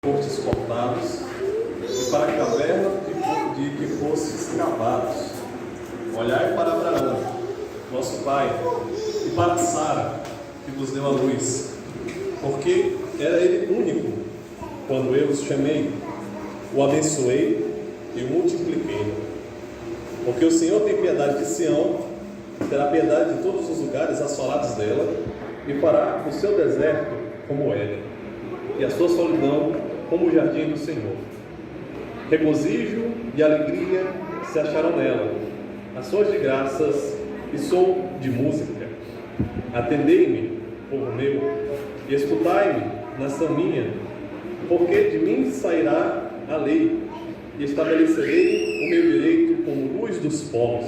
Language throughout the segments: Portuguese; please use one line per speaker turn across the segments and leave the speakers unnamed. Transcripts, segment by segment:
fostes cortados, e para a caverna de que fostes cavados. Olhai para Abraão, vosso pai, e para Sara, que vos deu a luz, porque era ele único, quando eu os chamei, o abençoei e o multipliquei. Porque o Senhor tem piedade de Sião, terá piedade de todos os lugares assolados dela, e fará o seu deserto como Éden, e a sua solidão como o jardim do Senhor. Regozijo e alegria se acharão nela, ações de graças e som de música. Atendei-me, povo meu, e escutai-me, nação minha, porque de mim sairá a lei, e estabelecerei o meu direito como luz dos povos.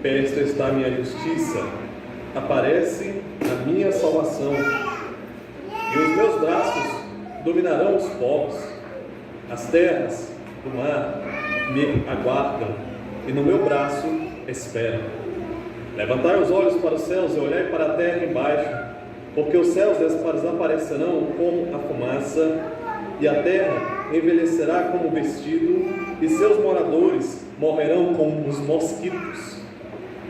Perto está a minha justiça, aparece a minha salvação, e os meus braços dominarão os povos. As terras do mar me aguardam, e no meu braço esperam. Levantai os olhos para os céus e olhai para a terra embaixo, porque os céus desaparecerão como a fumaça, e a terra envelhecerá como vestido, e seus moradores morrerão como os mosquitos.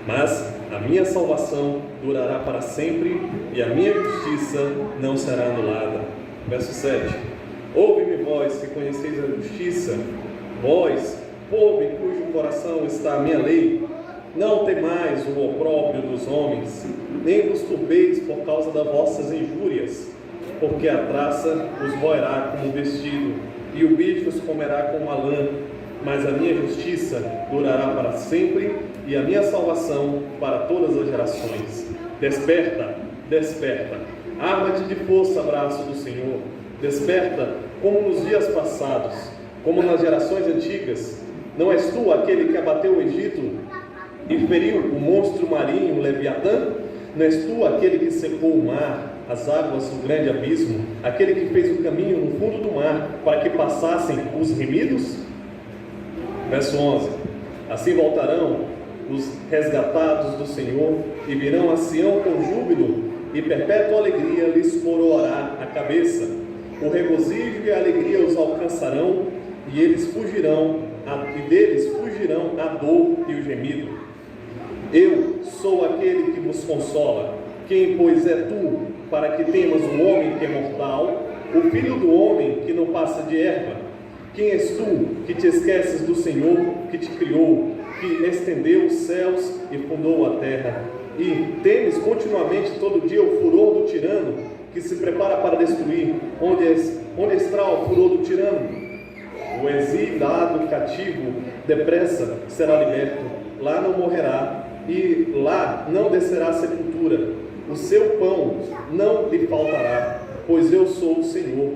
Mas a minha salvação durará para sempre, e a minha justiça não será anulada. Verso 7. Ouve-me, vós que conheceis a justiça, vós, povo em cujo coração está a minha lei. Não temais o opróbrio dos homens, nem vos turbeis por causa das vossas injúrias, porque a traça os roerá como vestido, e o bicho os comerá como a lã. Mas a minha justiça durará para sempre, e a minha salvação para todas as gerações. Desperta, desperta, arma-te de força, braço do Senhor. Desperta, como nos dias passados, como nas gerações antigas. Não és tu aquele que abateu o Egito e feriu o monstro marinho, o Leviatã? Não és tu aquele que secou o mar, as águas do grande abismo, aquele que fez o caminho no fundo do mar, para que passassem os remidos? Verso 11. Assim voltarão os resgatados do Senhor, e virão a Sião com júbilo, e perpétua alegria lhes coroará a cabeça. O regozijo e a alegria os alcançarão, e eles fugirão, e deles fugirão a dor e o gemido. Eu sou aquele que vos consola. Quem, pois, é tu, para que temas um homem que é mortal, o filho do homem que não passa de erva? Quem és tu, que te esqueces do Senhor, que te criou, que estendeu os céus e fundou a terra? E temes continuamente todo dia o furor do tirano, que se prepara para destruir. Onde está o furor do tirano? O exilado cativo depressa será liberto, lá não morrerá, e lá não descerá a sepultura. O seu pão não lhe faltará, pois eu sou o Senhor,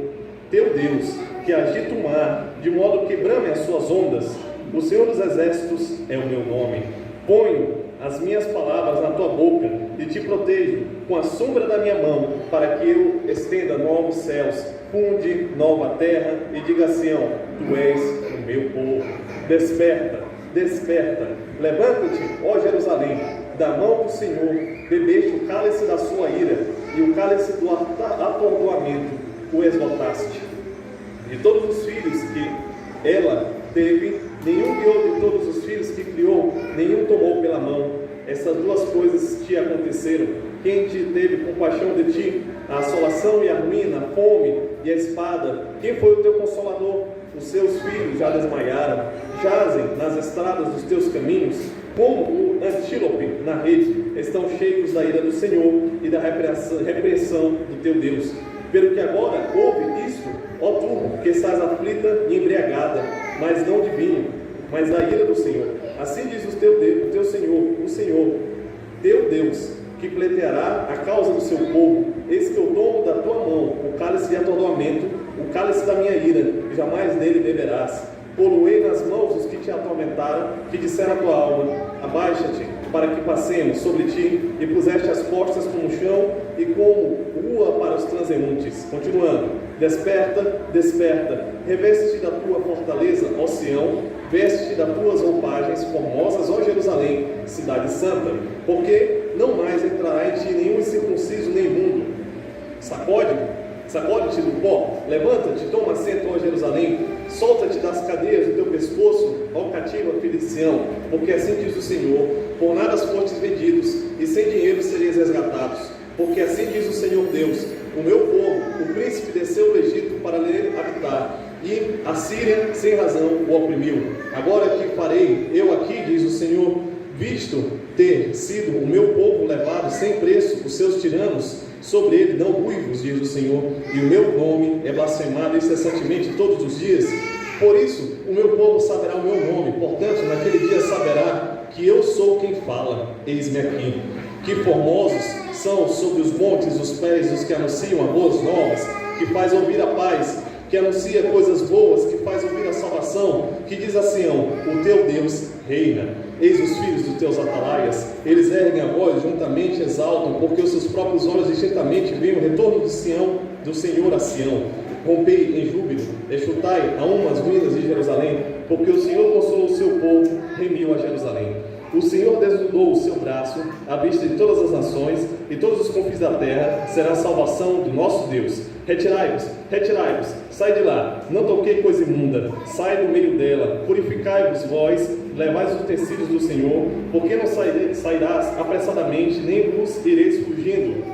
teu Deus, que agita o mar, de modo que brame as suas ondas. O Senhor dos Exércitos é o meu nome. Ponho as minhas palavras na tua boca, e te protejo com a sombra da minha mão, para que eu estenda novos céus, funde nova terra, e diga a Sião: tu és o meu povo. Desperta, desperta, levanta-te, ó Jerusalém, da mão do Senhor, bebeste o cálice da sua ira, e o cálice do atordoamento o esgotaste. De todos os filhos que ela teve, nenhum guiou. De todos os filhos que criou, nenhum tomou pela mão. Essas duas coisas te aconteceram. Quem te teve compaixão de ti? A assolação e a ruína, a fome e a espada. Quem foi o teu consolador? Os seus filhos já desmaiaram, jazem nas estradas dos teus caminhos, como o antílope na rede. Estão cheios da ira do Senhor e da repreensão do teu Deus. Pelo que agora ouve isto, ó tu que estás aflita e embriagada, mas não de vinho, mas da ira do Senhor. Assim diz o teu Senhor, o Senhor, teu Deus, que pleiteará a causa do seu povo. Eis que eu tomo da tua mão o cálice de atordoamento, o cálice da minha ira, e jamais dele beberás. Poluei nas mãos os que te atormentaram, que disseram a tua alma: abaixa-te, para que passemos sobre ti, e puseste as costas como chão, e como rua para os transeuntes. Continuando: desperta, desperta, reveste-te da tua fortaleza, ó Sião, veste-te das tuas roupagens formosas, ó Jerusalém, cidade santa, porque não mais entrará em ti nenhum incircunciso nem imundo. Sacode, Sacode-te do pó, levanta-te, toma assento, ó Jerusalém, solta-te das cadeias do teu pescoço, ó cativa filha de Sião, porque assim diz o Senhor: por nada fostes vendidos, e sem dinheiro sereis resgatados, porque assim diz o Senhor Deus: o meu povo, o príncipe, desceu do Egito para nele habitar, e a Síria sem razão o oprimiu. Agora que farei eu aqui, diz o Senhor, visto ter sido o meu povo levado sem preço, os seus tiranos sobre ele dão ruivos, diz o Senhor, e o meu nome é blasfemado incessantemente todos os dias. Por isso o meu povo saberá o meu nome, portanto naquele dia saberá que eu sou quem fala. Eis-me aqui. Que formosos são sobre os montes os pés dos que anunciam as boas novas, que faz ouvir a paz, que anuncia coisas boas, que faz ouvir a salvação, que diz a Sião: o teu Deus reina. Eis os filhos dos teus atalaias, eles erguem a voz, juntamente exaltam, porque os seus próprios olhos distintamente veem o retorno de Sião, do Senhor a Sião. Rompei em júbilo, enxutai a umas ruínas de Jerusalém, porque o Senhor consolou o seu povo, remiu a Jerusalém. O Senhor desnudou o seu braço à vista de todas as nações, e todos os confins da terra será a salvação do nosso Deus. Retirai-vos, retirai-vos, sai de lá, não toquei coisa imunda, sai do meio dela, purificai-vos vós, levai os utensílios do Senhor, porque não sairás apressadamente, nem vos ireis fugindo,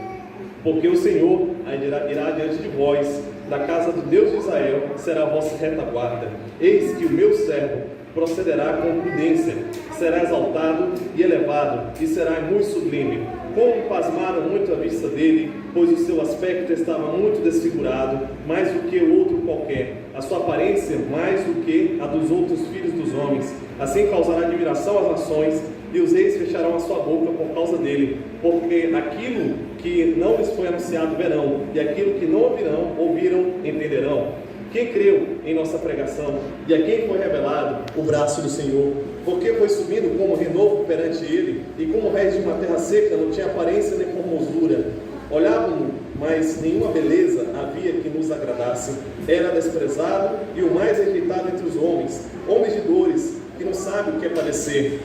porque o Senhor irá diante de vós, da casa do Deus de Israel será a vossa retaguarda. Eis que o meu servo procederá com prudência, será exaltado e elevado, e será muito sublime. Como pasmaram muito a vista dele, pois o seu aspecto estava muito desfigurado, mais do que o outro qualquer, a sua aparência mais do que a dos outros filhos dos homens. Assim causará admiração às nações, e os reis fecharão a sua boca por causa dele, porque aquilo que não lhes foi anunciado verão, e aquilo que não ouviram, entenderão. Quem creu em nossa pregação, e a quem foi revelado o braço do Senhor? Porque foi subindo como renovo perante ele, e como réis de uma terra seca, não tinha aparência nem formosura. Olhavam-no, mas nenhuma beleza havia que nos agradasse. Era desprezado e o mais rejeitado entre os homens, homens de dores, que não sabe o que é padecer.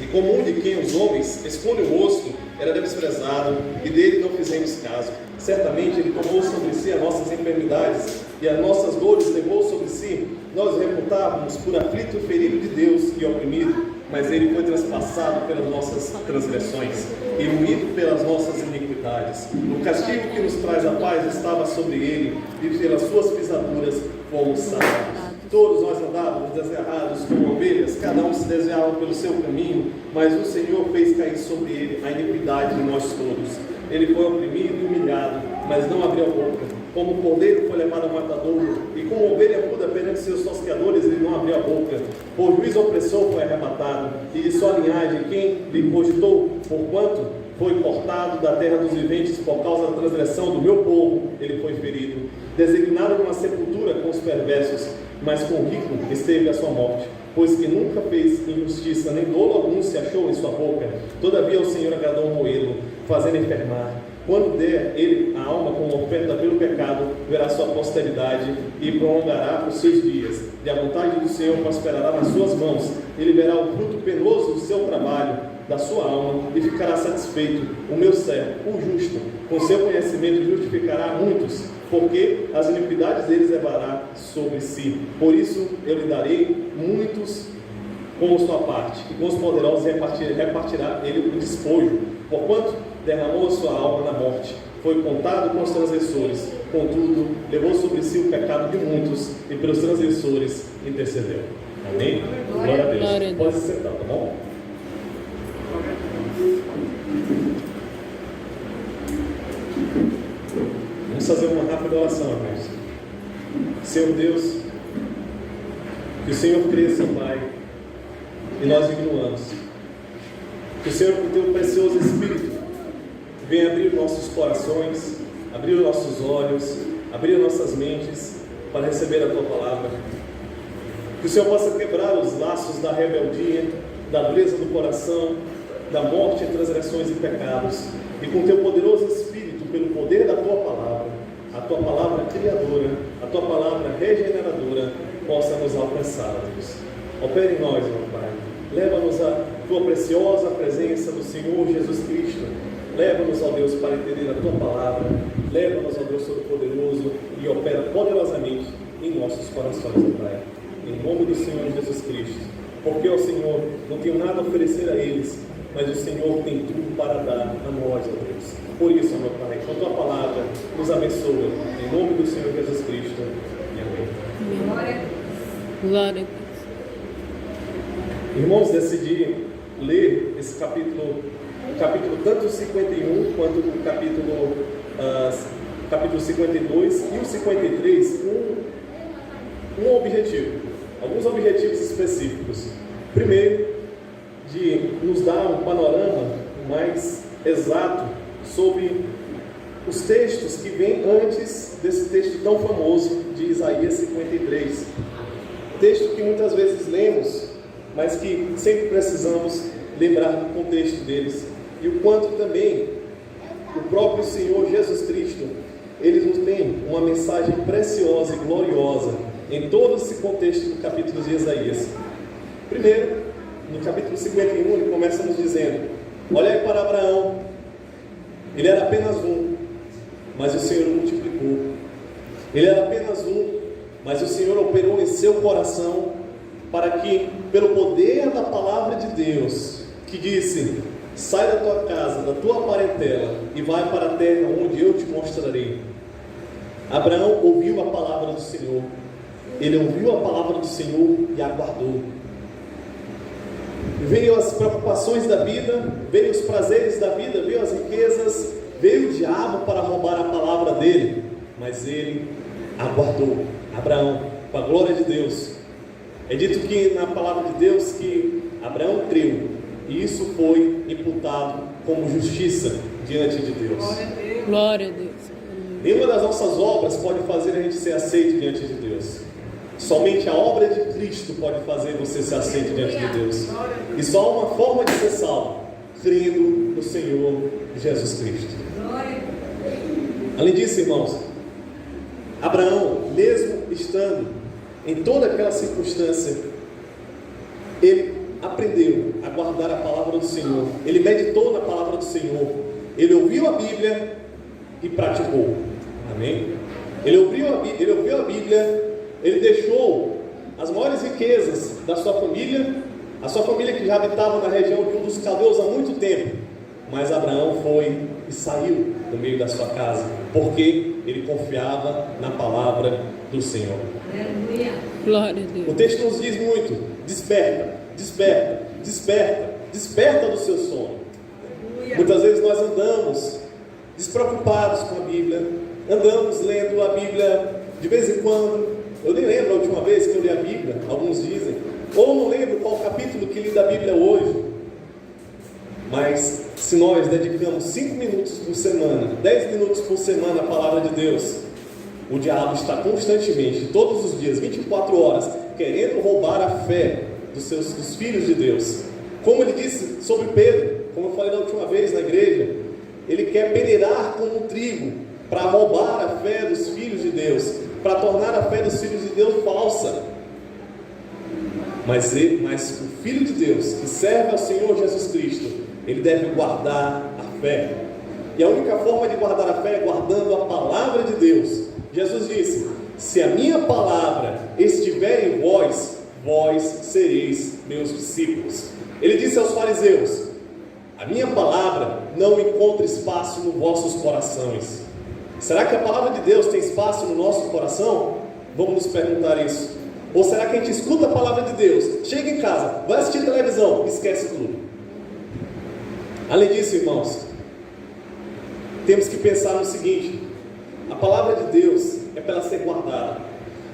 E como um de quem os homens escondem o rosto, era desprezado, e dele não fizemos caso. Certamente ele tomou sobre si as nossas enfermidades, e as nossas dores levou sobre si. Nós o reputávamos por aflito e ferido de Deus e oprimido, mas ele foi transpassado pelas nossas transgressões e moído pelas nossas iniquidades. O castigo que nos traz a paz estava sobre ele, e pelas suas pisaduras fomos sarados. Todos nós andávamos desgarrados como ovelhas, cada um se desviava pelo seu caminho, mas o Senhor fez cair sobre ele a iniquidade de nós todos. Ele foi oprimido e humilhado, mas não abriu a boca. Como o cordeiro foi levado ao matadouro, e como ovelha muda perante seus tosqueadores, ele não abriu a boca. Por juiz opressor foi arrebatado, e de sua linhagem quem lhe cogitou, porquanto foi cortado da terra dos viventes por causa da transgressão do meu povo, ele foi ferido. Designado numa sepultura com os perversos, mas com o rico esteve a sua morte, pois que nunca fez injustiça, nem dolo algum se achou em sua boca. Todavia o Senhor agradou moê-lo, fazendo enfermar. Quando der ele a alma como oferta pelo pecado, verá sua posteridade e prolongará os seus dias. E a vontade do Senhor prosperará nas suas mãos. Ele verá o fruto penoso do seu trabalho, da sua alma, e ficará satisfeito. O meu servo, o justo, com seu conhecimento justificará muitos, porque as iniquidades deles levará sobre si. Por isso eu lhe darei muitos como sua parte, e com os poderosos repartirá ele o despojo. Porquanto derramou a sua alma na morte, foi contado com os transgressores, contudo levou sobre si o pecado de muitos, e pelos transgressores intercedeu. Amém? Glória a Deus. Glória a Deus. Pode se sentar, tá bom? Vamos fazer uma rápida oração, irmãos. Senhor Deus, que o Senhor cresça, Pai, e nós diminuamos. Que o Senhor, com o teu precioso Espírito, venha abrir nossos corações, abrir os nossos olhos, abrir nossas mentes para receber a tua palavra. Que o Senhor possa quebrar os laços da rebeldia, da dureza do coração, da morte, transgressões e pecados, e com o teu poderoso Espírito, pelo poder da tua palavra, a tua palavra criadora, a tua palavra regeneradora, possa nos alcançar, Deus. Opere em nós, meu Pai. Leva-nos à tua preciosa presença do Senhor Jesus Cristo. Leva-nos, ó Deus, para entender a Tua palavra. Leva-nos, ó Deus Todo-Poderoso, e opera poderosamente em nossos corações, ó Pai. Em nome do Senhor Jesus Cristo. Porque, ó Senhor, não tenho nada a oferecer a eles, mas o Senhor tem tudo para dar a nós, ó Deus. Por isso, meu Pai, com a Tua palavra, nos abençoa. Em nome do Senhor Jesus Cristo. E amém.
Glória.
Glória.
Irmãos, decidi ler esse capítulo tanto o 51 quanto o capítulo 52 e o 53 com um objetivo, alguns objetivos específicos. Primeiro, de nos dar um panorama mais exato sobre os textos que vêm antes desse texto tão famoso de Isaías 53. Texto que muitas vezes lemos, mas que sempre precisamos lembrar do contexto deles. E o quanto também o próprio Senhor Jesus Cristo, Ele nos tem uma mensagem preciosa e gloriosa em todo esse contexto do capítulo de Isaías. Primeiro, no capítulo 51, ele começa nos dizendo: olhai para Abraão, ele era apenas um, mas o Senhor o multiplicou. Ele era apenas um, mas o Senhor operou em seu coração, para que, pelo poder da palavra de Deus, que disse: sai da tua casa, da tua parentela, e vai para a terra onde eu te mostrarei. Abraão ouviu a palavra do Senhor. Ele ouviu a palavra do Senhor e aguardou. Veio as preocupações da vida, veio os prazeres da vida, veio as riquezas, veio o diabo para roubar a palavra dele, mas ele aguardou. Abraão, com a glória de Deus. É dito que na palavra de Deus que Abraão creu, e isso foi imputado como justiça diante de Deus.
Glória a Deus.
Nenhuma das nossas obras pode fazer a gente ser aceito diante de Deus. Somente a obra de Cristo pode fazer você ser aceito diante de Deus. E só há uma forma de ser salvo: crendo no Senhor Jesus Cristo. Além disso, irmãos, Abraão, mesmo estando em toda aquela circunstância, ele aprendeu a guardar a palavra do Senhor. Ele meditou na palavra do Senhor. Ele ouviu a Bíblia e praticou. Amém? Ele ouviu a Bíblia. Ele deixou as maiores riquezas da sua família, a sua família que já habitava na região de um dos caldeus há muito tempo. Mas Abraão foi e saiu do meio da sua casa, porque ele confiava na palavra do Senhor.
Aleluia.
Glória a Deus.
O texto nos diz muito: desperta, desperta, desperta, desperta do seu sono.
Aleluia.
Muitas vezes nós andamos despreocupados com a Bíblia, andamos lendo a Bíblia de vez em quando. Eu nem lembro a última vez que eu li a Bíblia, alguns dizem, ou não lembro qual capítulo que li da Bíblia hoje. Mas se nós dedicamos 5 minutos por semana, 10 minutos por semana à palavra de Deus, o diabo está constantemente, todos os dias, 24 horas, querendo roubar a fé dos filhos de Deus. Como ele disse sobre Pedro, como eu falei da última vez na igreja, ele quer peneirar como um trigo para roubar a fé dos filhos de Deus, para tornar a fé dos filhos de Deus falsa. Mas o Filho de Deus, que serve ao Senhor Jesus Cristo, ele deve guardar a fé. E a única forma de guardar a fé é guardando a palavra de Deus. Jesus disse: se a minha palavra estiver em vós, vós sereis meus discípulos. Ele disse aos fariseus: a minha palavra não encontra espaço nos vossos corações. Será que a palavra de Deus tem espaço no nosso coração? Vamos nos perguntar isso. Ou será que a gente escuta a palavra de Deus, chega em casa, vai assistir televisão, esquece tudo? Além disso, irmãos, temos que pensar no seguinte: a palavra de Deus é para ela ser guardada.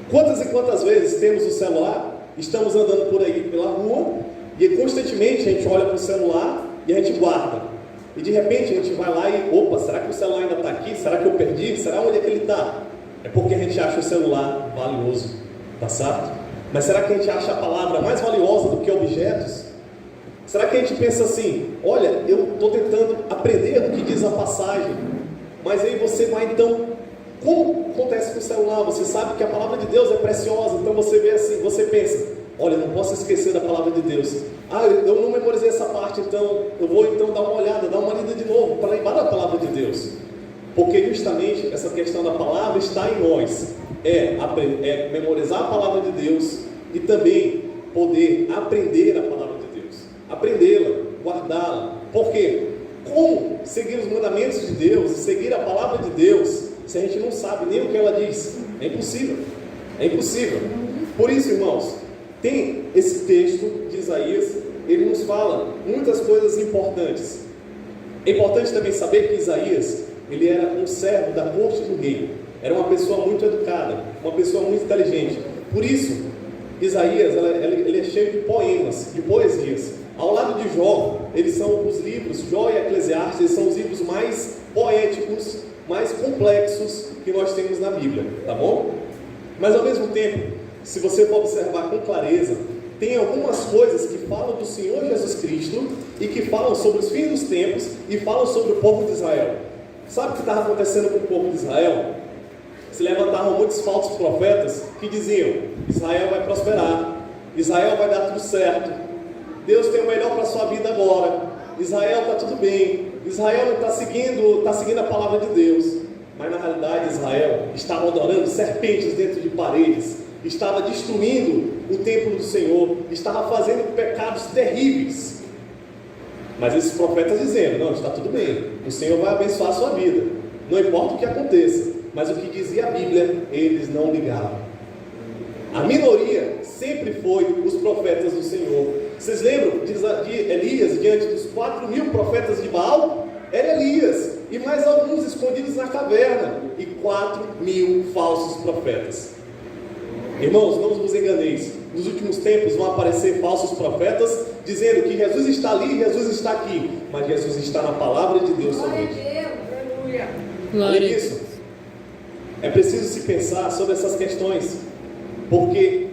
Quantas e quantas vezes temos o celular, estamos andando por aí pela rua, e constantemente a gente olha para o celular e a gente guarda. E de repente a gente vai lá e, opa, será que o celular ainda está aqui? Será que eu perdi? Será onde é que ele está? É porque a gente acha o celular valioso, tá certo? Mas será que a gente acha a palavra mais valiosa do que objetos? Será que a gente pensa assim: olha, eu estou tentando aprender o que diz a passagem, mas aí você vai então, como acontece com o celular, você sabe que a palavra de Deus é preciosa, então você vê assim, você pensa: olha, eu não posso esquecer da palavra de Deus. Eu não memorizei essa parte, então eu vou então dar uma olhada, dar uma lida de novo, para lembrar da palavra de Deus. Porque justamente essa questão da palavra está em nós. É memorizar a palavra de Deus e também poder aprender a palavra de Deus. Aprendê-la, guardá-la. Por quê? Como seguir os mandamentos de Deus e seguir a palavra de Deus se a gente não sabe nem o que ela diz? É impossível. É impossível. Por isso, irmãos, tem esse texto de Isaías, ele nos fala muitas coisas importantes. É importante também saber que Isaías, ele era um servo da corte do rei. Era uma pessoa muito educada, uma pessoa muito inteligente. Por isso, Isaías, ele é cheio de poemas, de poesias. Ao lado de Jó, eles são os livros, Jó e Eclesiastes, eles são os livros mais poéticos, mais complexos que nós temos na Bíblia, tá bom? Mas ao mesmo tempo, se você for observar com clareza, tem algumas coisas que falam do Senhor Jesus Cristo e que falam sobre os fins dos tempos e falam sobre o povo de Israel. Sabe o que estava acontecendo com o povo de Israel? Se levantavam muitos falsos profetas que diziam: Israel vai prosperar, Israel vai dar tudo certo, Deus tem o melhor para a sua vida agora, Israel está tudo bem, Israel está seguindo a palavra de Deus. Mas na realidade Israel estava adorando serpentes dentro de paredes, estava destruindo o templo do Senhor, estava fazendo pecados terríveis. Mas esses profetas dizendo: não, está tudo bem, o Senhor vai abençoar a sua vida, não importa o que aconteça. Mas o que dizia a Bíblia, eles não ligavam. A minoria sempre foi os profetas do Senhor. Vocês lembram de Elias diante dos 4.000 profetas de Baal? Era Elias e mais alguns escondidos na caverna, e 4.000 falsos profetas. Irmãos, não vos enganeis, nos últimos tempos vão aparecer falsos profetas dizendo que Jesus está ali, Jesus está aqui, mas Jesus está na palavra de Deus somente. Além disso, é preciso se pensar sobre essas questões, porque,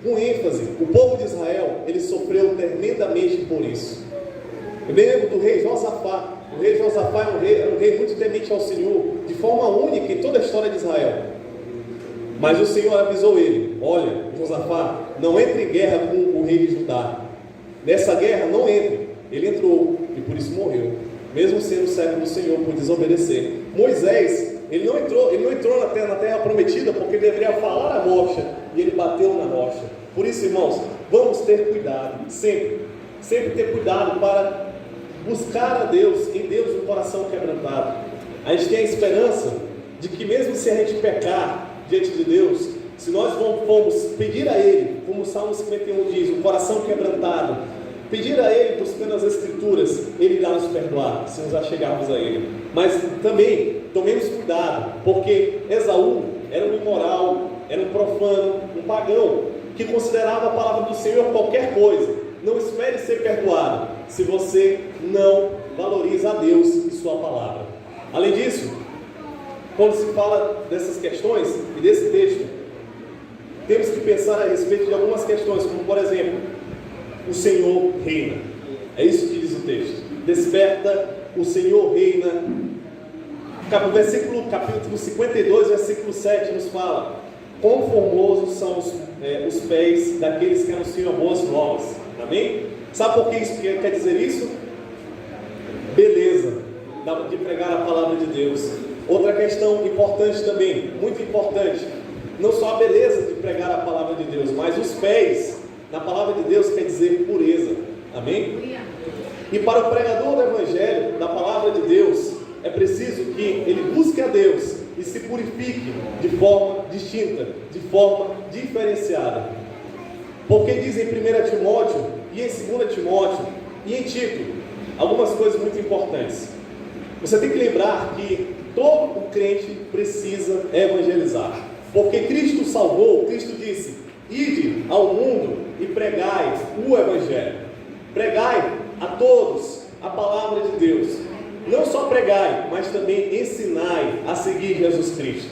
com ênfase, o povo de Israel, ele sofreu tremendamente por isso. Eu me lembro do rei Josafá. O rei Josafá era um rei muito temente ao Senhor, de forma única em toda a história de Israel. Mas o Senhor avisou ele: olha, Josafá, não entre em guerra com o rei de Judá. Nessa guerra não entre. Ele entrou e por isso morreu, mesmo sendo servo do Senhor por desobedecer. Moisés, ele não entrou na terra prometida porque ele deveria falar a rocha, e ele bateu na rocha. Por isso, irmãos, vamos ter cuidado, sempre ter cuidado para buscar a Deus, em Deus, um coração quebrantado. A gente tem a esperança de que mesmo se a gente pecar diante de Deus, se nós formos pedir a Ele, como o Salmo 51 diz, um coração quebrantado, pedir a Ele buscando as Escrituras, Ele irá nos perdoar, se nos achegarmos a Ele. Mas também tomemos cuidado, porque Esaú era um imoral, era um profano, um pagão, que considerava a palavra do Senhor qualquer coisa. Não espere ser perdoado se você não valoriza a Deus e sua palavra. Além disso, quando se fala dessas questões e desse texto, temos que pensar a respeito de algumas questões, como por exemplo, o Senhor reina. É isso que diz o texto: desperta, o Senhor reina. Capítulo 52, versículo 7 nos fala: quão formosos são os pés daqueles que anunciam boas novas. Amém? Sabe por que isso quer dizer isso? Beleza de pregar a palavra de Deus. Outra questão importante também, muito importante, não só a beleza de pregar a palavra de Deus, mas os pés na palavra de Deus quer dizer pureza. Amém? E para o pregador do Evangelho, da palavra de Deus, é preciso que ele busque a Deus e se purifique de forma distinta, de forma diferenciada. Porque diz em 1 Timóteo e em 2 Timóteo e em Tito algumas coisas muito importantes. Você tem que lembrar que todo o crente precisa evangelizar, porque Cristo salvou. Cristo disse: ide ao mundo e pregai o Evangelho. Pregai a todos a palavra de Deus. Não só pregai, mas também ensinai a seguir Jesus Cristo.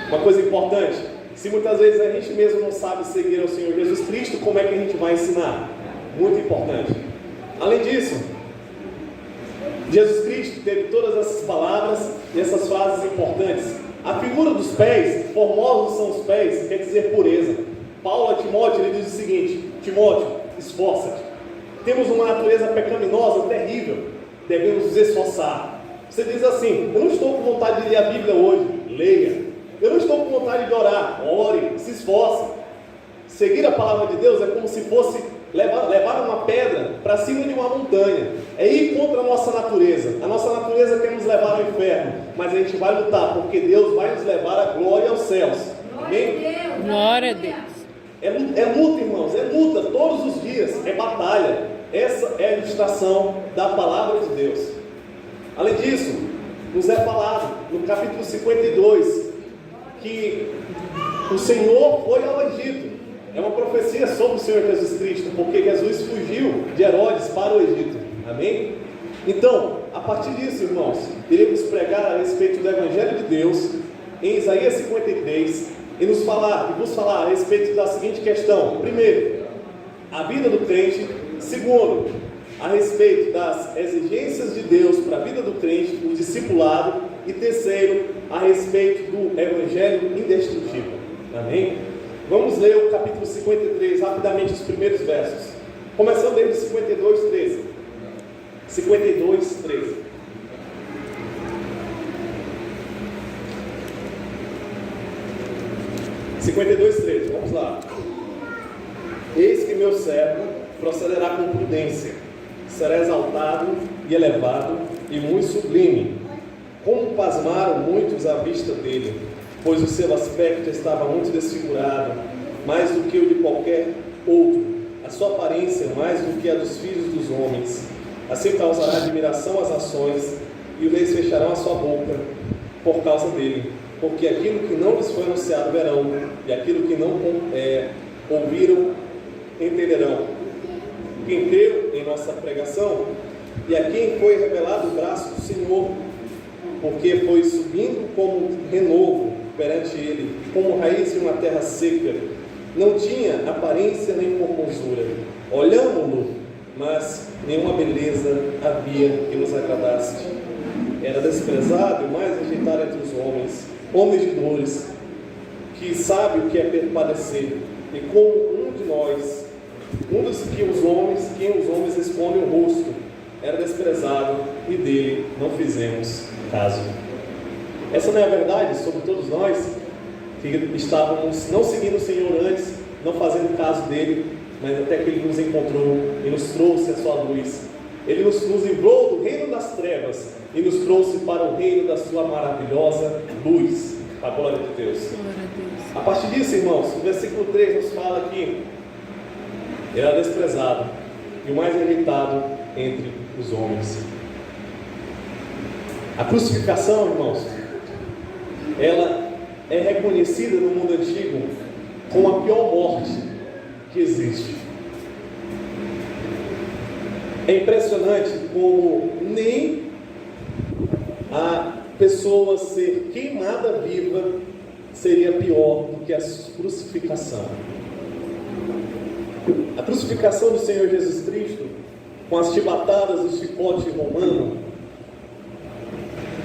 Uma coisa importante: se muitas vezes a gente mesmo não sabe seguir ao Senhor Jesus Cristo, como é que a gente vai ensinar? Muito importante. Além disso, Jesus Cristo teve todas essas palavras e essas frases importantes. A figura dos pés, formosos são os pés, quer dizer pureza. Paulo a Timóteo, ele diz o seguinte: Timóteo, esforça-te. Temos uma natureza pecaminosa terrível, devemos nos esforçar. Você diz assim: eu não estou com vontade de ler a Bíblia hoje, leia. Eu não estou com vontade de orar, ore, se esforce. Seguir a palavra de Deus é como se fosse levar uma pedra para cima de uma montanha. É ir contra a nossa natureza. A nossa natureza quer nos levar ao inferno, mas a gente vai lutar, porque Deus vai nos levar à glória aos céus. Amém?
Glória a Deus.
É luta, irmãos, é luta todos os dias, é batalha. Essa é a ilustração da palavra de Deus. Além disso, nos é falado no capítulo 52 que o Senhor foi ao Egito. É uma profecia sobre o Senhor Jesus Cristo, porque Jesus fugiu de Herodes para o Egito. Amém? Então, a partir disso, irmãos, iremos pregar a respeito do Evangelho de Deus em Isaías 53 e vos falar a respeito da seguinte questão: primeiro, a vida do crente; segundo, a respeito das exigências de Deus para a vida do crente, o discipulado; e terceiro, a respeito do Evangelho indestrutível. Amém? Vamos ler o capítulo 53, rapidamente os primeiros versos, começando desde 52, 13. 52, 13. Vamos lá. Eis que meu servo procederá com prudência, será exaltado e elevado e muito sublime. Como pasmaram muitos à vista dele, pois o seu aspecto estava muito desfigurado, mais do que o de qualquer outro, a sua aparência mais do que a dos filhos dos homens. Assim causará admiração às nações, e os reis fecharão a sua boca por causa dele, porque aquilo que não lhes foi anunciado verão, e aquilo que não ouviram entenderão. Quem creu em nossa pregação, e a quem foi revelado o braço do Senhor, porque foi subindo como renovo perante ele, como raiz de uma terra seca, não tinha aparência nem formosura. Olhamo-lo, mas nenhuma beleza havia que nos agradasse. Era desprezado e mais rejeitado entre os homens de dores, que sabe o que é padecer, e como um de nós, quem os homens escondem o rosto, era desprezado, e dele não fizemos caso. Essa não é a verdade sobre todos nós, que estávamos não seguindo o Senhor antes, não fazendo caso dele, mas até que ele nos encontrou e nos trouxe a sua luz. Ele nos livrou do reino das trevas e nos trouxe para o reino da sua maravilhosa luz. A glória de Deus. A partir disso, irmãos, o versículo 3 nos fala que ele era desprezado e o mais rejeitado entre os homens. A crucificação, irmãos, ela é reconhecida no mundo antigo como a pior morte que existe. É impressionante como nem a pessoa ser queimada viva seria pior do que a crucificação. A crucificação do Senhor Jesus Cristo, com as chibatadas do chicote romano,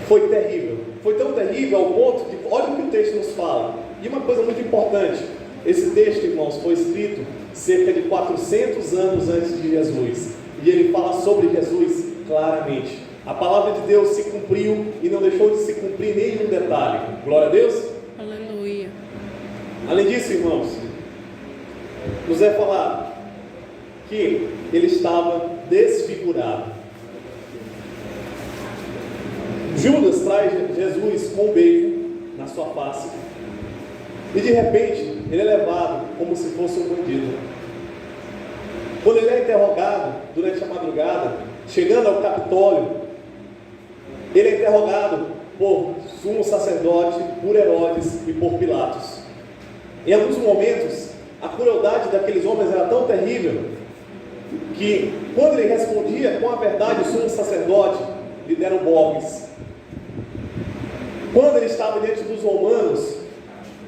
foi terrível. Foi tão terrível ao ponto que, olha o que o texto nos fala. E uma coisa muito importante: esse texto, irmãos, foi escrito cerca de 400 anos antes de Jesus. E ele fala sobre Jesus claramente. A palavra de Deus se cumpriu e não deixou de se cumprir nenhum detalhe. Glória a Deus.
Aleluia.
Além disso, irmãos, nos é falado que ele estava desfigurado. Judas traz Jesus com um beijo na sua face e de repente ele é levado como se fosse um bandido. Quando ele é interrogado durante a madrugada, chegando ao Capitólio, ele é interrogado por sumo sacerdote, por Herodes e por Pilatos. Em alguns momentos, a crueldade daqueles homens era tão terrível que, quando ele respondia com a verdade, o sumo sacerdote lhe deram bofes. Quando ele estava diante dos romanos,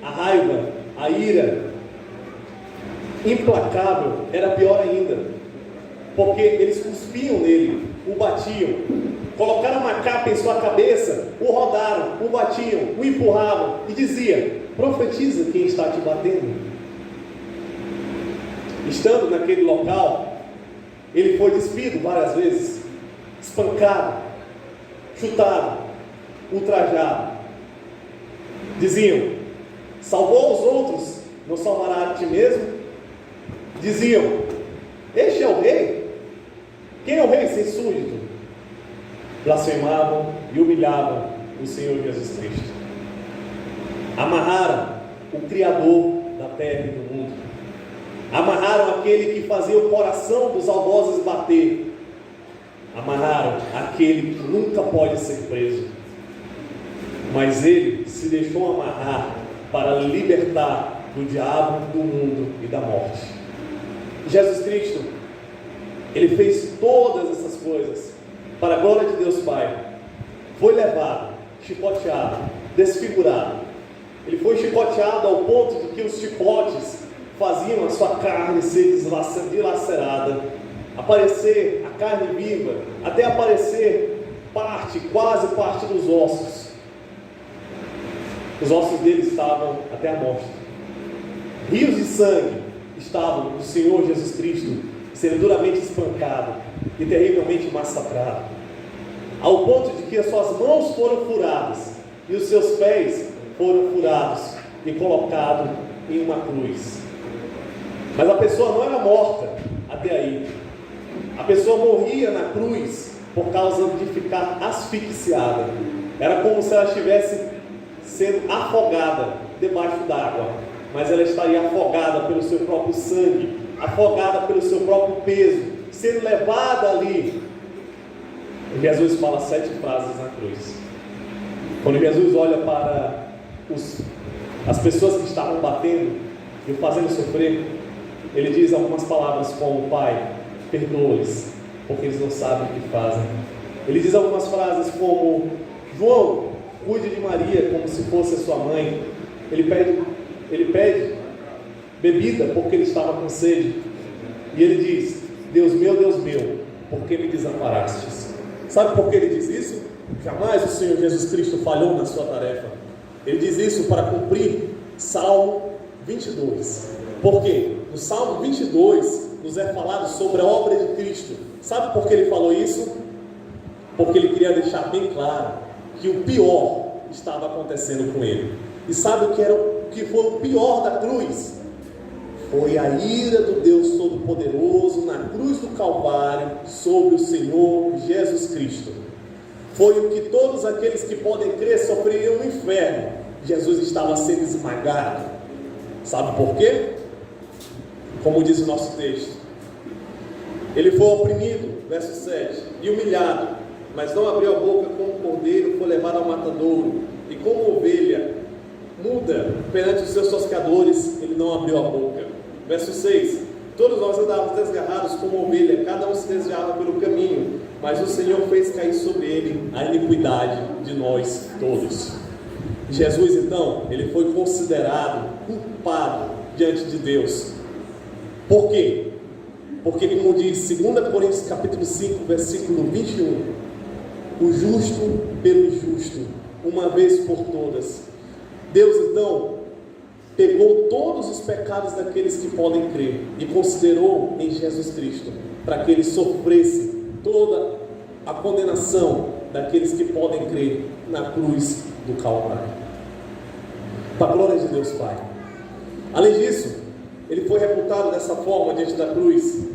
a raiva, a ira implacável era pior ainda, porque eles cuspiam nele, o batiam, colocaram uma capa em sua cabeça, o rodaram, o batiam, o empurravam e diziam: profetiza quem está te batendo. Estando naquele local, ele foi despido várias vezes, espancado, chutado, ultrajado. Diziam: salvou os outros, não salvará a ti mesmo? Diziam: este é o rei? Quem é o rei sem súdito? Blasfemavam e humilhavam o Senhor Jesus Cristo. Amarraram o Criador da terra e do mundo. Amarraram aquele que fazia o coração dos algozes bater. Amarraram aquele que nunca pode ser preso. Mas ele se deixou amarrar para libertar do diabo, do mundo e da morte. Jesus Cristo, ele fez todas essas coisas para a glória de Deus Pai. Foi levado, chicoteado, desfigurado. Ele foi chicoteado ao ponto de que os chicotes faziam a sua carne ser dilacerada, aparecer a carne viva, até aparecer quase parte dos ossos. Os ossos dele estavam até a morte. Rios de sangue estavam do Senhor Jesus Cristo sendo duramente espancado e terrivelmente massacrado, ao ponto de que as suas mãos foram furadas e os seus pés foram furados e colocados em uma cruz. Mas a pessoa não era morta até aí. A pessoa morria na cruz por causa de ficar asfixiada. Era como se ela estivesse sendo afogada debaixo d'água, mas ela estaria afogada pelo seu próprio sangue, afogada pelo seu próprio peso, sendo levada ali. E Jesus fala 7 frases na cruz. Quando Jesus olha para as pessoas que estavam batendo e o fazendo sofrer, ele diz algumas palavras como: Pai, perdoa-lhes, porque eles não sabem o que fazem. Ele diz algumas frases como: João, cuide de Maria como se fosse a sua mãe. Ele pede bebida porque ele estava com sede. E ele diz: Deus meu, por que me desamparastes? Sabe por que ele diz isso? Jamais o Senhor Jesus Cristo falhou na sua tarefa. Ele diz isso para cumprir Salmo 22. Por quê? No Salmo 22 nos é falado sobre a obra de Cristo. Sabe por que ele falou isso? Porque ele queria deixar bem claro que o pior estava acontecendo com ele. E sabe o que foi o pior da cruz? Foi a ira do Deus Todo-Poderoso na cruz do Calvário sobre o Senhor Jesus Cristo. Foi o que todos aqueles que podem crer sofreriam no inferno. Jesus estava sendo esmagado. Sabe por quê? Como diz o nosso texto, ele foi oprimido, verso 7, e humilhado, mas não abriu a boca. Como cordeiro foi levado ao matadouro, e como ovelha muda perante os seus tosqueadores, ele não abriu a boca. Verso 6, todos nós andávamos desgarrados como ovelha, cada um se desviava pelo caminho, mas o Senhor fez cair sobre ele a iniquidade de nós todos. Jesus, então, ele foi considerado culpado diante de Deus. Por quê? Porque, como diz 2 Coríntios capítulo 5, versículo 21, o justo pelo injusto, uma vez por todas. Deus, então, pegou todos os pecados daqueles que podem crer e considerou em Jesus Cristo, para que ele sofresse toda a condenação daqueles que podem crer na cruz do Calvário. Para a glória de Deus Pai. Além disso, ele foi reputado dessa forma diante da cruz,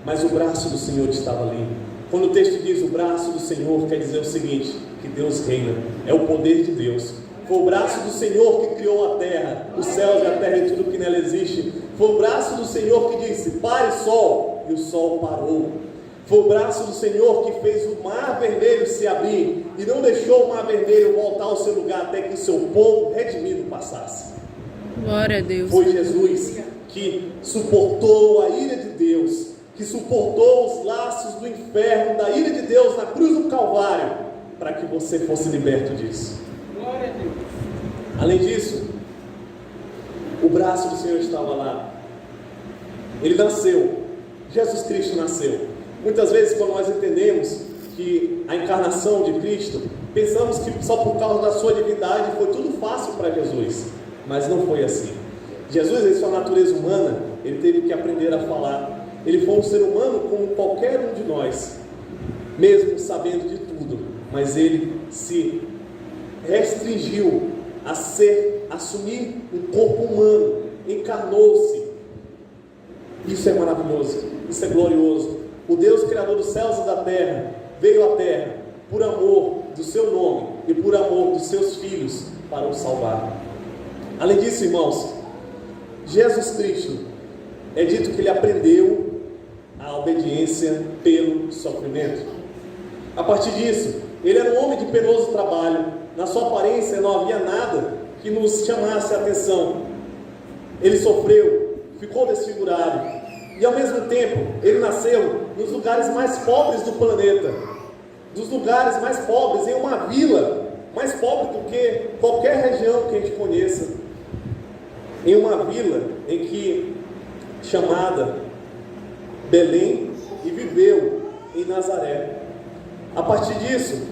mas o braço do Senhor estava ali. Quando o texto diz o braço do Senhor, quer dizer o seguinte: que Deus reina, é o poder de Deus. Foi o braço do Senhor que criou a terra, os céus e a terra e tudo que nela existe. Foi o braço do Senhor que disse: pare sol, e o sol parou. Foi o braço do Senhor que fez o mar vermelho se abrir e não deixou o mar vermelho voltar ao seu lugar até que o seu povo redimido passasse.
Glória a Deus.
Foi Jesus que suportou a ira de Deus, que suportou os laços do inferno, da ira de Deus na cruz do Calvário, para que você fosse liberto disso.
Glória a Deus.
Além disso, o braço do Senhor estava lá. Ele nasceu. Jesus Cristo nasceu. Muitas vezes, quando nós entendemos que a encarnação de Cristo, pensamos que só por causa da sua divindade foi tudo fácil para Jesus. Mas não foi assim. Jesus, em sua natureza humana, ele teve que aprender a falar. Ele foi um ser humano como qualquer um de nós, mesmo sabendo de tudo, mas ele se restringiu a assumir um corpo humano, encarnou-se. Isso é maravilhoso, isso é glorioso. O Deus Criador dos céus e da terra veio à terra por amor do seu nome e por amor dos seus filhos para o salvar. Além disso, irmãos, Jesus Cristo, é dito que ele aprendeu a obediência pelo sofrimento. A partir disso, ele era um homem de penoso trabalho. Na sua aparência não havia nada que nos chamasse a atenção. Ele sofreu, ficou desfigurado, e ao mesmo tempo, ele nasceu nos lugares mais pobres do planeta, dos lugares mais pobres, em uma vila mais pobre do que qualquer região que a gente conheça, em uma vila chamada Belém, e viveu em Nazaré. A partir disso,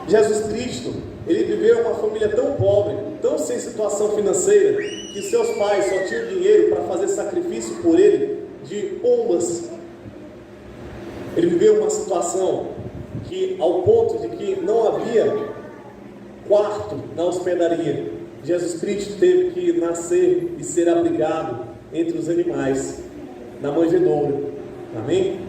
Jesus Cristo, ele viveu em uma família tão pobre, tão sem situação financeira, que seus pais só tinham dinheiro para fazer sacrifício por ele de pombas. Ele viveu uma situação que, ao ponto de que não havia quarto na hospedaria, Jesus Cristo teve que nascer e ser abrigado entre os animais, na manjedoura. Amém?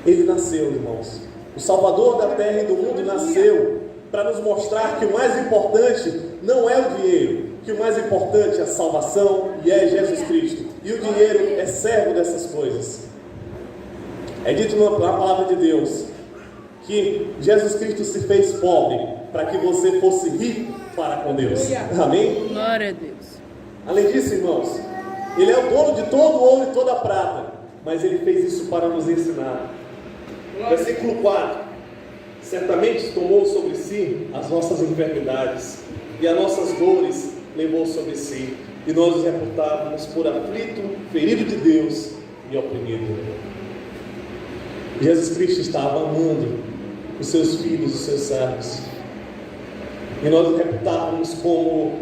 Ele nasceu, irmãos. O Salvador da terra e do mundo nasceu para nos mostrar que o mais importante não é o dinheiro, que o mais importante é a salvação, e é Jesus Cristo. E o dinheiro é servo dessas coisas. É dito na palavra de Deus que Jesus Cristo se fez pobre para que você fosse rico para com Deus. Amém?
Glória a Deus.
Além disso, irmãos, ele é o dono de todo o ouro e toda a prata, mas ele fez isso para nos ensinar. Versículo 4: certamente tomou sobre si as nossas enfermidades e as nossas dores levou sobre si, e nós os reputávamos por aflito, ferido de Deus e oprimido. Jesus Cristo estava amando os seus filhos, os seus servos, e nós os reputávamos como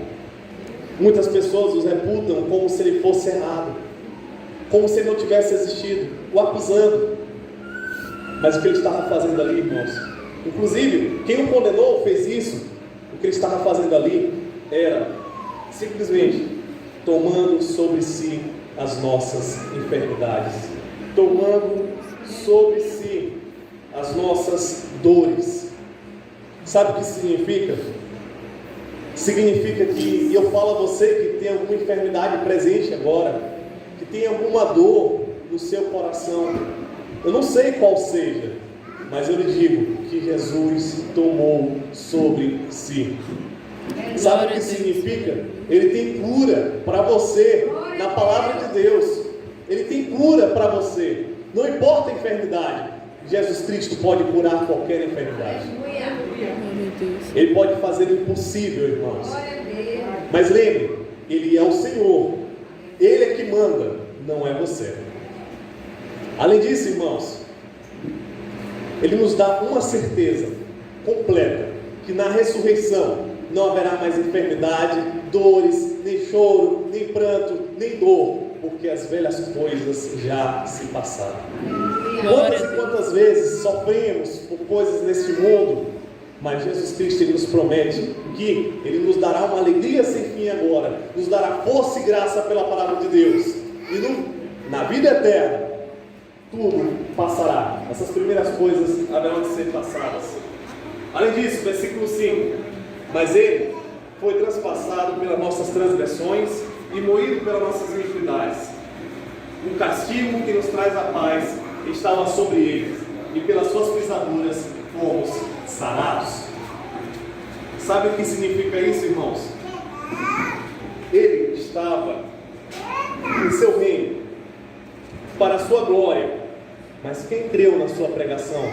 muitas pessoas os reputam, como se ele fosse errado, como se ele não tivesse existido, o acusando. Mas o que ele estava fazendo ali, irmãos, inclusive quem o condenou fez isso. O que ele estava fazendo ali era simplesmente tomando sobre si as nossas enfermidades, tomando sobre si as nossas dores. Sabe o que significa? Significa que, e eu falo a você que tem alguma enfermidade presente agora, que tem alguma dor no seu coração, eu não sei qual seja, mas eu lhe digo que Jesus tomou sobre si. Sabe o que significa? Ele tem cura para você na palavra de Deus. Ele tem cura para você. Não importa a enfermidade, Jesus Cristo pode curar qualquer enfermidade. Ele pode fazer o impossível, irmãos. Mas lembre, Ele é o Senhor. Ele é que manda, não é você. Além disso, irmãos, Ele nos dá uma certeza completa, que na ressurreição não haverá mais enfermidade, dores, nem choro, nem pranto, nem dor, porque as velhas coisas já se passaram. Quantas e quantas vezes sofremos por coisas neste mundo, mas Jesus Cristo, Ele nos promete que Ele nos dará uma alegria sem fim agora, nos dará força e graça pela palavra de Deus, e na vida eterna tudo passará. Essas primeiras coisas haverão de ser passadas. Além disso, versículo 5: mas Ele foi transpassado pelas nossas transgressões e moído pelas nossas iniquidades. O castigo que nos traz a paz estava sobre Ele, e pelas suas pisaduras fomos sarados. Sabe o que significa isso, irmãos? Ele estava em seu reino para a sua glória, mas quem creu na sua pregação?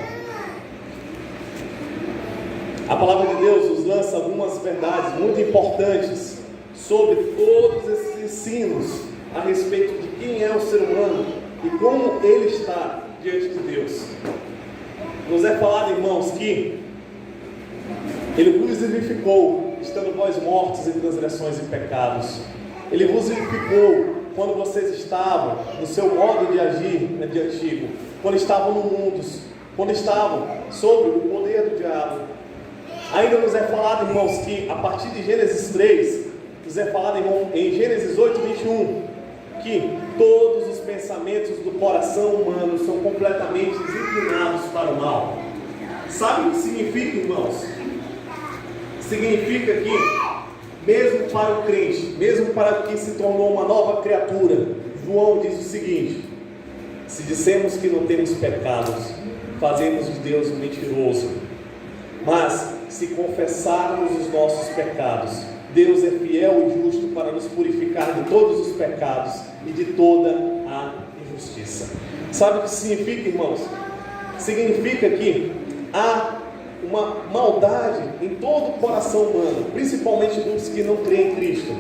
A palavra de Deus nos lança algumas verdades muito importantes sobre todos esses ensinos a respeito de quem é o ser humano e como ele está diante de Deus. Nos é falado, irmãos, que Ele vos vivificou, estando vós mortos em transgressões e pecados. Ele vos vivificou quando vocês estavam no seu modo de agir de antigo, quando estavam no mundo, quando estavam sob o poder do diabo. Ainda nos é falado, irmãos, que a partir de Gênesis 3, nos é falado, irmão, em Gênesis 8, 21, que todos os pensamentos do coração humano são completamente inclinados para o mal. Sabe o que significa, irmãos? Significa que, mesmo para o crente, mesmo para quem se tornou uma nova criatura, João diz o seguinte: se dissermos que não temos pecados, fazemos de Deus um mentiroso. Mas, se confessarmos os nossos pecados, Deus é fiel e justo para nos purificar de todos os pecados e de toda a injustiça. Sabe o que significa, irmãos? Significa que há uma maldade em todo o coração humano, principalmente dos que não creem em Cristo.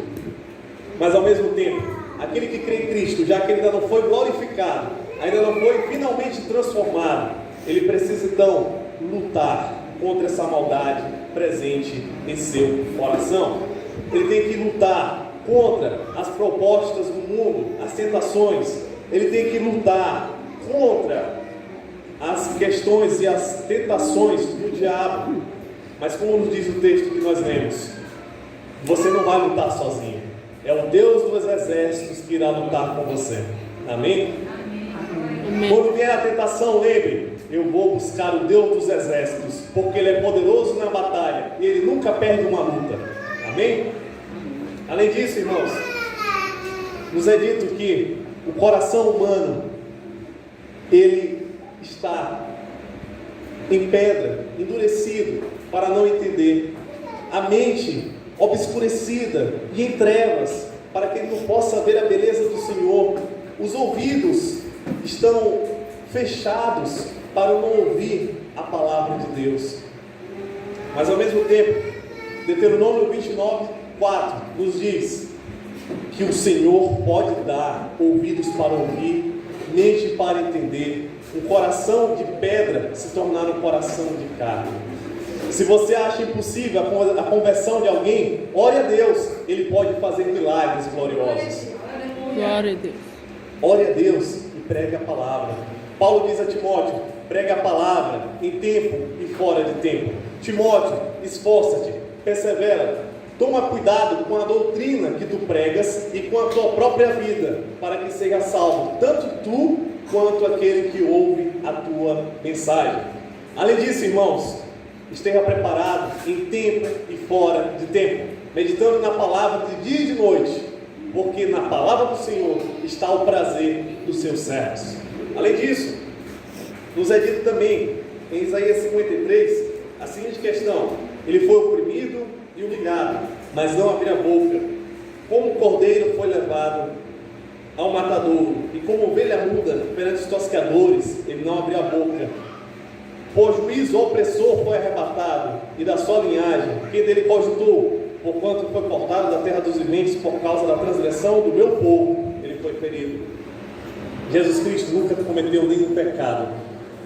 Mas ao mesmo tempo, aquele que crê em Cristo, já que ele ainda não foi glorificado, ainda não foi finalmente transformado, ele precisa então lutar contra essa maldade presente em seu coração. Ele tem que lutar contra as propostas do mundo, as tentações. Ele tem que lutar contra as questões e as tentações do diabo. Mas como nos diz o texto que nós lemos, você não vai lutar sozinho. É o Deus dos exércitos que irá lutar com você. Amém?
Amém.
Quando vier a tentação, lembre: eu vou buscar o Deus dos exércitos, porque Ele é poderoso na batalha e Ele nunca perde uma luta. Amém? Além disso, irmãos, nos é dito que o coração humano, ele está em pedra, endurecido, para não entender. A mente obscurecida e em trevas, para que ele não possa ver a beleza do Senhor. Os ouvidos estão fechados para não ouvir a palavra de Deus. Mas ao mesmo tempo, Deuteronômio 29, 4 nos diz que o Senhor pode dar ouvidos para ouvir, mente para entender, um coração de pedra se tornar um coração de carne. Se você acha impossível a conversão de alguém, ore a Deus, Ele pode fazer milagres gloriosos.
Glória a Deus.
Ore a Deus e pregue a palavra. Paulo diz a Timóteo: pregue a palavra em tempo e fora de tempo. Timóteo, esforça-te, persevera, toma cuidado com a doutrina que tu pregas e com a tua própria vida, para que seja salvo, tanto tu quanto aquele que ouve a tua mensagem. Além disso, irmãos, esteja preparado em tempo e fora de tempo, meditando na palavra de dia e de noite, porque na palavra do Senhor está o prazer dos seus servos. Além disso, nos é dito também em Isaías 53 a seguinte questão: ele foi oprimido e humilhado, mas não abriu a boca. Como o cordeiro foi levado ao matadouro, e como ovelha muda perante os tosqueadores, ele não abriu a boca. Por juízo o opressor foi arrebatado, e da sua linhagem, quem dele cogitou, porquanto foi cortado da terra dos viventes por causa da transgressão do meu povo, ele foi ferido. Jesus Cristo nunca cometeu nenhum pecado,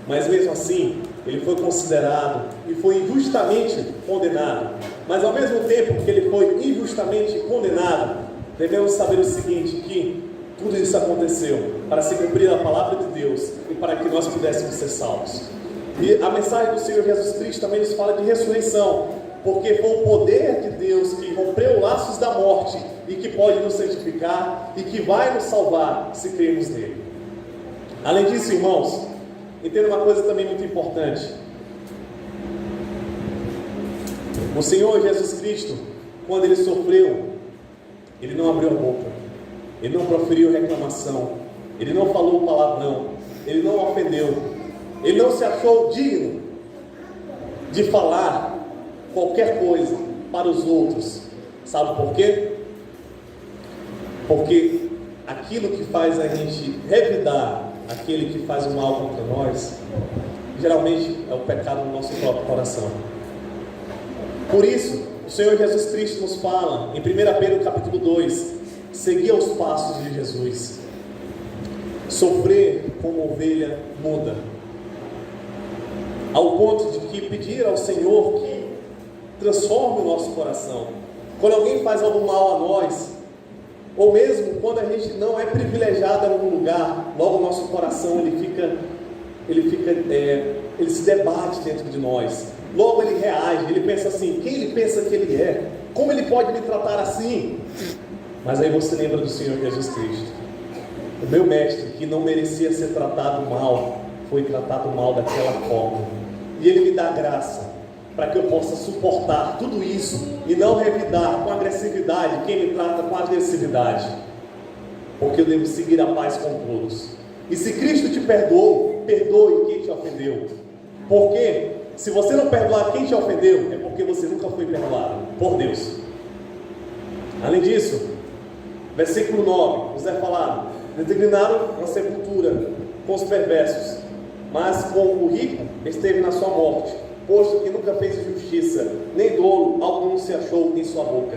mas mesmo assim, ele foi considerado e foi injustamente condenado. Mas ao mesmo tempo que ele foi injustamente condenado, devemos saber o seguinte, que tudo isso aconteceu para se cumprir a palavra de Deus e para que nós pudéssemos ser salvos. E a mensagem do Senhor Jesus Cristo também nos fala de ressurreição, porque foi o poder de Deus que rompeu os laços da morte e que pode nos santificar e que vai nos salvar se crermos nele. Além disso, irmãos, entenda uma coisa também muito importante. O Senhor Jesus Cristo, quando ele sofreu, ele não abriu a boca, ele não proferiu reclamação, ele não falou palavrão, ele não ofendeu, ele não se achou digno de falar qualquer coisa para os outros. Sabe por quê? Porque aquilo que faz a gente revidar aquele que faz o mal contra nós, geralmente é o pecado no nosso próprio coração. Por isso, o Senhor Jesus Cristo nos fala, em 1 Pedro capítulo 2, seguir aos passos de Jesus, sofrer como ovelha muda, ao ponto de que pedir ao Senhor que transforme o nosso coração. Quando alguém faz algo mal a nós, Ou mesmo quando a gente não é privilegiado em algum lugar, logo o nosso coração ele se debate dentro de nós. Logo ele reage, ele pensa assim: quem ele pensa que ele é? Como ele pode me tratar assim? Mas aí você lembra do Senhor Jesus Cristo, o meu mestre, que não merecia ser tratado mal, foi tratado mal daquela forma. E Ele me dá graça para que eu possa suportar tudo isso e não revidar com agressividade quem me trata com agressividade, porque eu devo seguir a paz com todos. E se Cristo te perdoou, perdoe quem te ofendeu. Porque se você não perdoar quem te ofendeu, é porque você nunca foi perdoado por Deus. Além disso, versículo 9, nos é falado: designaram uma sepultura com os perversos, mas com o rico esteve na sua morte, posto que nunca fez justiça, nem dolo algum se achou em sua boca.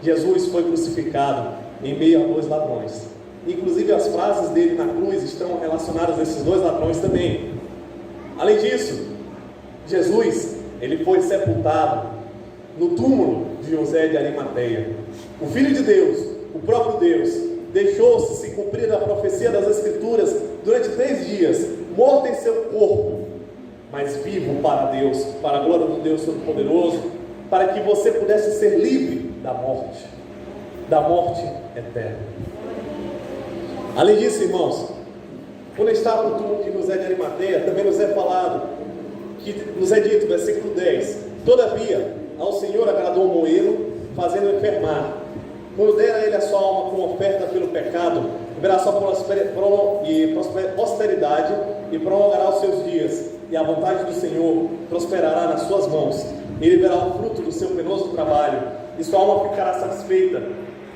Jesus foi crucificado em meio a dois ladrões. Inclusive as frases dele na cruz estão relacionadas a esses dois ladrões também. Além disso, Jesus, ele foi sepultado no túmulo de José de Arimateia. O Filho de Deus, o próprio Deus, deixou-se se cumprir a profecia das Escrituras durante 3 dias, morto em seu corpo, mas vivo para Deus, para a glória do Deus Todo-Poderoso, para que você pudesse ser livre da morte eterna. Além disso, irmãos, quando está no túmulo de José de Arimateia, também nos é falado, que nos é dito, versículo 10: todavia, ao Senhor agradou moê-lo, fazendo enfermar. Quando der a ele a sua alma com oferta pelo pecado, verá sua posteridade e prolongará os seus dias, e a vontade do Senhor prosperará nas suas mãos. Ele verá o fruto do seu penoso trabalho, e sua alma ficará satisfeita.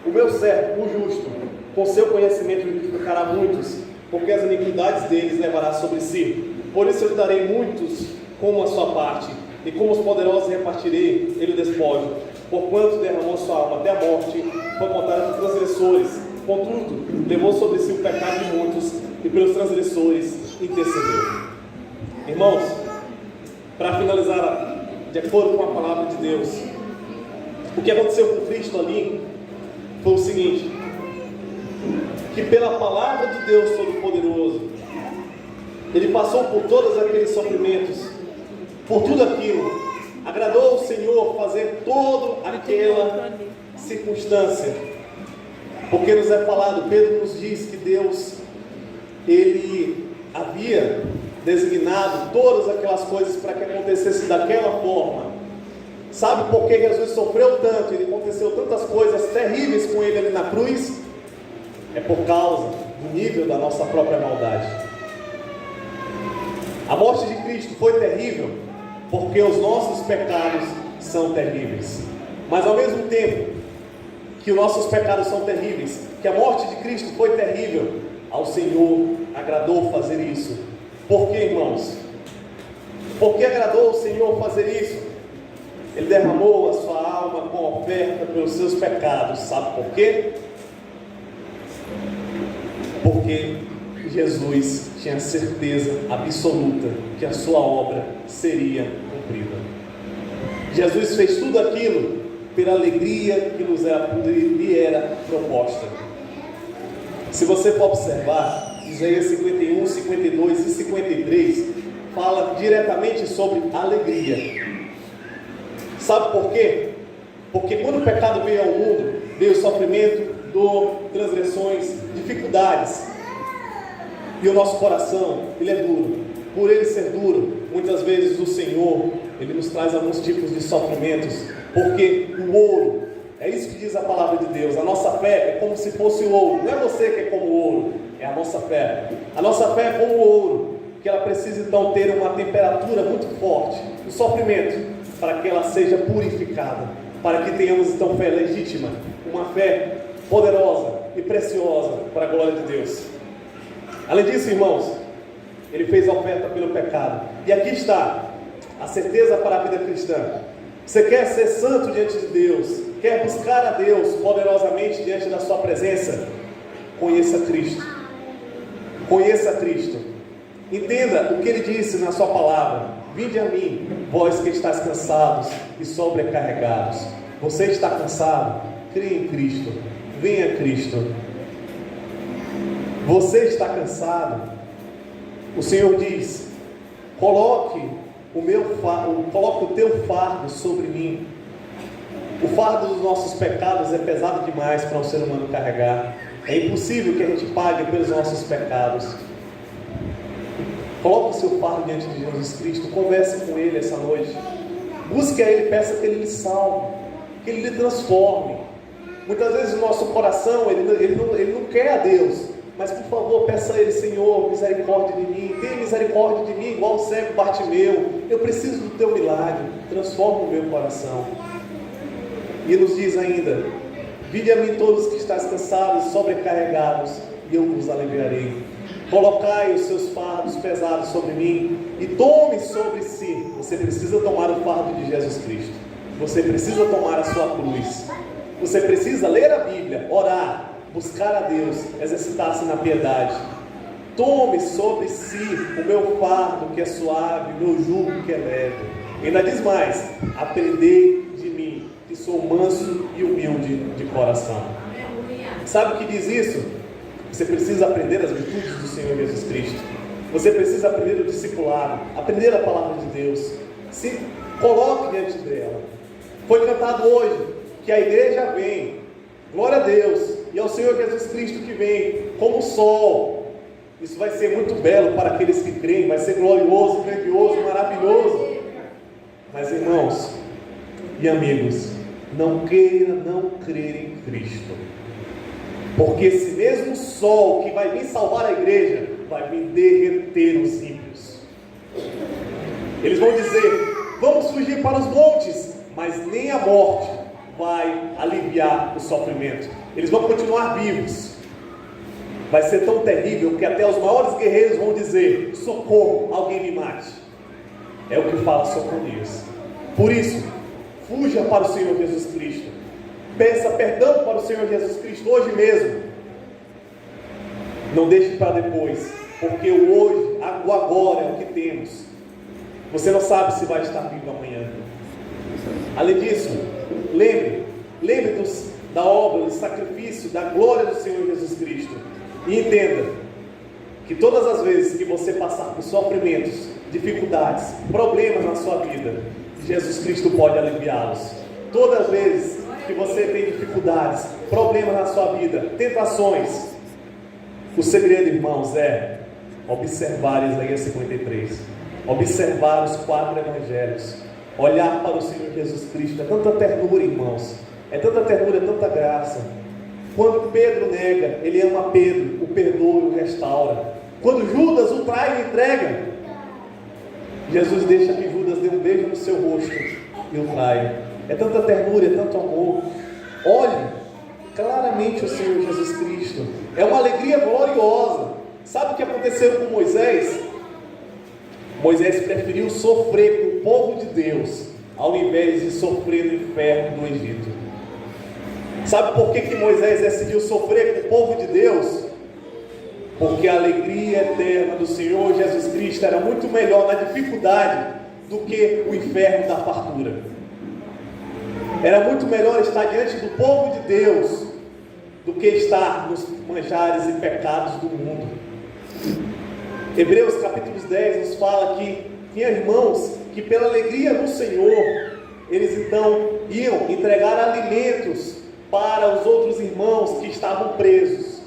O meu servo, o justo, com seu conhecimento vivificará muitos, porque as iniquidades deles levará sobre si. Por isso eu lhe darei muitos como a sua parte, e como os poderosos repartirei ele o despojo. Porquanto derramou sua alma até a morte, foi contado por transgressores, contudo, levou sobre si o pecado de muitos, e pelos transgressores intercedeu. Irmãos, para finalizar, de acordo com a palavra de Deus, o que aconteceu com Cristo ali foi o seguinte: que pela palavra de Deus Todo-Poderoso, Ele passou por todos aqueles sofrimentos, por tudo aquilo. Agradou ao Senhor fazer toda aquela circunstância, porque nos é falado, Pedro nos diz que Deus, Ele havia designado todas aquelas coisas para que acontecesse daquela forma. Sabe por que Jesus sofreu tanto, Ele aconteceu tantas coisas terríveis com Ele ali na cruz? É por causa do nível da nossa própria maldade. A morte de Cristo foi terrível, porque os nossos pecados são terríveis. Mas ao mesmo tempo que os nossos pecados são terríveis, que a morte de Cristo foi terrível, ao Senhor agradou fazer isso. Por quê, irmãos? Por que agradou ao Senhor fazer isso? Ele derramou a sua alma com oferta pelos seus pecados. Sabe por quê? Porque Jesus tinha certeza absoluta que a sua obra seria cumprida. Jesus fez tudo aquilo pela alegria que lhe era proposta. Se você for observar, Isaías 51, 52 e 53 fala diretamente sobre alegria. Sabe por quê? Porque quando o pecado veio ao mundo, veio sofrimento, dor, transgressões, dificuldades. E o nosso coração, ele é duro. Por ele ser duro, muitas vezes o Senhor, Ele nos traz alguns tipos de sofrimentos. Porque o ouro, é isso que diz a palavra de Deus, a nossa fé é como se fosse o ouro. Não é você que é como o ouro, é a nossa fé. A nossa fé é como o ouro, que ela precisa então ter uma temperatura muito forte, o sofrimento, para que ela seja purificada, para que tenhamos então fé legítima, uma fé poderosa e preciosa para a glória de Deus. Além disso, irmãos, Ele fez a oferta pelo pecado. E aqui está a certeza para a vida cristã. Você quer ser santo diante de Deus, quer buscar a Deus poderosamente diante da sua presença? Conheça Cristo. Conheça Cristo. Entenda o que Ele disse na sua palavra: vinde a mim, vós que estáis cansados e sobrecarregados. Você está cansado? Crê em Cristo. venha a Cristo. Você está cansado? O Senhor diz: coloque o teu fardo sobre mim. O fardo dos nossos pecados é pesado demais para um ser humano carregar. É impossível que a gente pague pelos nossos pecados. Coloque o seu fardo diante de Jesus Cristo. Converse com Ele essa noite. Busque a Ele, peça que Ele lhe salve, que Ele lhe transforme. Muitas vezes o nosso coração, ele não quer a Deus, mas por favor, peça a Ele: Senhor, misericórdia de mim, tenha misericórdia de mim, igual o cego Bartimeu. Eu preciso do teu milagre, transforma o meu coração. E nos diz ainda: vinde a mim todos que estáis cansados e sobrecarregados, e eu vos aliviarei. Colocai os seus fardos pesados sobre mim e tome sobre si. Você precisa tomar o fardo de Jesus Cristo. Você precisa tomar a sua cruz. Você precisa ler a Bíblia, orar, buscar a Deus, exercitar-se na piedade. Tome sobre si o meu fardo que é suave, o meu jugo que é leve. E ainda diz mais: aprendei de mim, que sou manso e humilde de coração. Sabe o que diz isso? Você precisa aprender as virtudes do Senhor Jesus Cristo. Você precisa aprender o discipulado, aprender a palavra de Deus. Se coloque diante dela. Foi cantado hoje que a igreja vem, glória a Deus, e é o Senhor Jesus Cristo que vem como o sol. Isso vai ser muito belo para aqueles que creem, vai ser glorioso, grandioso, maravilhoso. Mas, irmãos e amigos, não queira não crer em Cristo, porque esse mesmo sol que vai vir salvar a igreja vai vir derreter os ímpios. Eles vão dizer: vamos fugir para os montes, mas nem a morte vai aliviar o sofrimento. Eles vão continuar vivos. Vai ser tão terrível que até os maiores guerreiros vão dizer: socorro, alguém me mate. É o que fala Sofonias. Por isso, fuja para o Senhor Jesus Cristo. Peça perdão para o Senhor Jesus Cristo hoje mesmo. Não deixe para depois, porque o hoje, o agora é o que temos. Você não sabe se vai estar vivo amanhã. Além disso, lembre da obra, do sacrifício, da glória do Senhor Jesus Cristo. E entenda que todas as vezes que você passar por sofrimentos, dificuldades, problemas na sua vida, Jesus Cristo pode aliviá-los. Todas as vezes que você tem dificuldades, problemas na sua vida, tentações, o segredo, irmãos, é observar Isaías 53, observar os 4 evangelhos, olhar para o Senhor Jesus Cristo. É tanta ternura, irmãos, é tanta ternura, é tanta graça. Quando Pedro nega, ele ama Pedro, o perdoa e o restaura. Quando Judas o trai e o entrega, Jesus deixa que Judas dê um beijo no seu rosto e o trai. É tanta ternura, é tanto amor. Olhe claramente o Senhor Jesus Cristo. É uma alegria gloriosa. Sabe o que aconteceu com Moisés? Moisés preferiu sofrer com o povo de Deus ao invés de sofrer no inferno do Egito. Sabe por que Moisés decidiu sofrer com o povo de Deus? Porque a alegria eterna do Senhor Jesus Cristo era muito melhor na dificuldade do que o inferno da fartura. Era muito melhor estar diante do povo de Deus do que estar nos manjares e pecados do mundo. Hebreus capítulo 10 nos fala que tinha irmãos que pela alegria do Senhor, eles então iam entregar alimentos para os outros irmãos que estavam presos.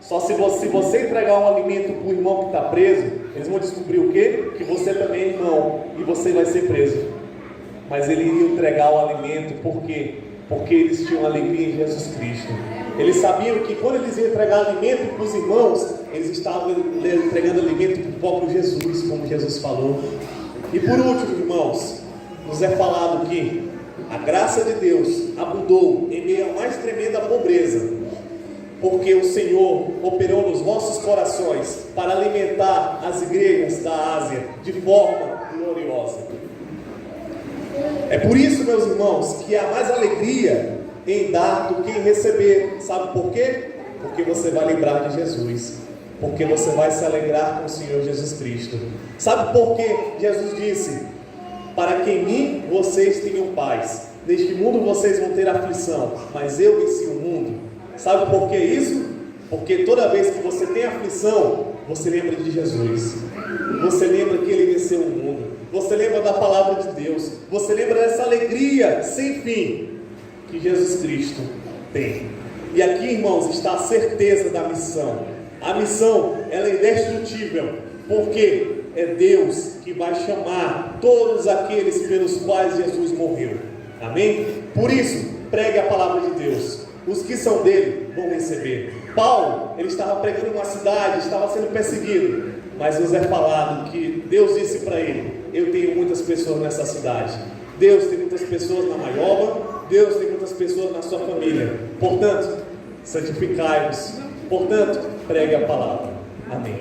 Só se você entregar um alimento para o irmão que está preso, eles vão descobrir o quê? Que você também é irmão e você vai ser preso. Mas ele ia entregar o alimento, por quê? Porque eles tinham alegria em Jesus Cristo. Eles sabiam que quando eles iam entregar alimento para os irmãos, eles estavam entregando alimento para o próprio Jesus, como Jesus falou. E por último, irmãos, nos é falado que a graça de Deus abundou em meio à mais tremenda pobreza, porque o Senhor operou nos vossos corações para alimentar as igrejas da Ásia de forma gloriosa. É por isso, meus irmãos, que há mais alegria em dar do que em receber. Sabe por quê? Porque você vai lembrar de Jesus, porque você vai se alegrar com o Senhor Jesus Cristo. Sabe por que Jesus disse: para que em mim vocês tenham paz, neste mundo vocês vão ter aflição, mas eu venci o mundo? Sabe por que isso? Porque toda vez que você tem aflição, você lembra de Jesus. Você lembra que Ele venceu o mundo. Você lembra da palavra de Deus. Você lembra dessa alegria sem fim que Jesus Cristo tem. E aqui, irmãos, está a certeza da missão. A missão, ela é indestrutível, porque é Deus que vai chamar todos aqueles pelos quais Jesus morreu. Amém? Por isso, pregue a palavra de Deus. Os que são dele vão receber. Paulo, ele estava pregando em uma cidade, estava sendo perseguido, mas nos é falado que Deus disse para ele: eu tenho muitas pessoas nessa cidade. Deus tem muitas pessoas na Maioba, Deus tem muitas pessoas na sua família. Portanto, santificai-vos. Portanto, pregue a palavra. Amém.